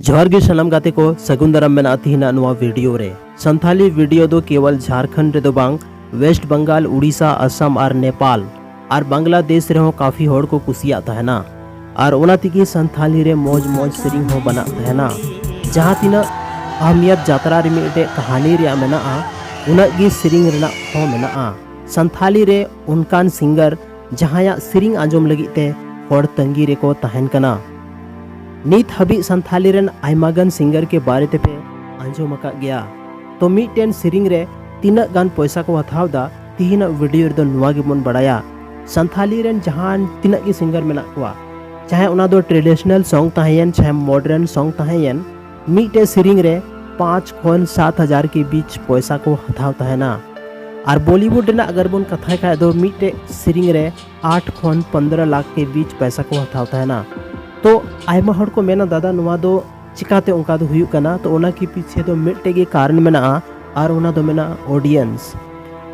जोहार गे सनम गाते को सगुन दाराम मेना तिहिना नुआ वीडियो रे संथाली वीडियो दो केवल झारखंड रे दो बांग वेस्ट बंगाल उड़ीसा असम और नेपाल और बांग्लादेश रे हो काफी होड़ को कुसिया तहना और ओना तिगी संथाली रे मौज मौज सेरिंग हो बना तहना जहाँ तिना अहमियत जात्रा रे मिटे कहानी रे मेना उना गी सेरिंग रेना हो मेना संथाली रे उनकान सिंगर जहाँ या सेरिंग आंजोम लगी ते होड़ तंगी रे को तहन कना नीत हबी संथाली रेन आयमागन सिंगर के बारे ते पे आंजोम का गया तो मिटेन सिरिंग रे तीना गान पैसा को हथाव दा तीना वीडियो रे दो नुआ गे मन बड़ाया संथाली रेन जहान तीना की सिंगर मेना कुआ चाहे उना दो ट्रेडिशनल सॉन्ग ताहेयन चाहे मॉडर्न सॉन्ग ताहेयन मिटे सिरिंग रे 5 खन 7,000 के बीच पैसा को हथाव ताहेना और बॉलीवुड ना अगर बन कथा का दो मिटे सिरिंग रे 8 खन 15 लाख के बीच पैसा को हथाव ताहेना तो आयमा हड़ को मेना दादा नुआ दो चिकाते उनका दो हुयु कना तो ओना के पीछे दो मिट्टे के कारण मेना और ओना दो मेना ऑडियंस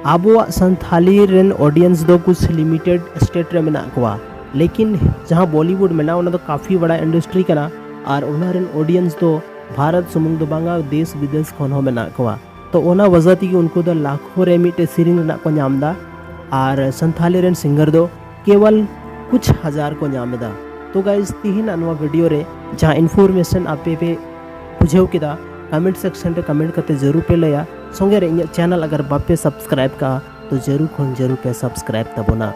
आबो संथाली रेन ऑडियंस दो कुछ लिमिटेड स्टेट रे मेना कुआ लेकिन जहाँ बॉलीवुड मेना ओना दो काफ़ी बड़ा इंडस्ट्री कना और ओना रेन ऑडियंस दो भारत सुमुंग दो बांगा देश विदेश खन हो मेना कुआ तो ओना वजह ती उनको दो लाखों रे मिट्टे सिरिंग रेना को नामदा और संथाली रेन सिंगर दो केवल कुछ हजार को नामदा तो गाइस तिहिना नुआ वीडियो रे जहाँ इन्फॉर्मेशन आपे पे बुझेव किदा कमेंट सेक्शन रे कमेंट करते जरूर पे लया संगे रे चैनल अगर बापे सब्सक्राइब का तो जरूर पे सब्सक्राइब तबोना।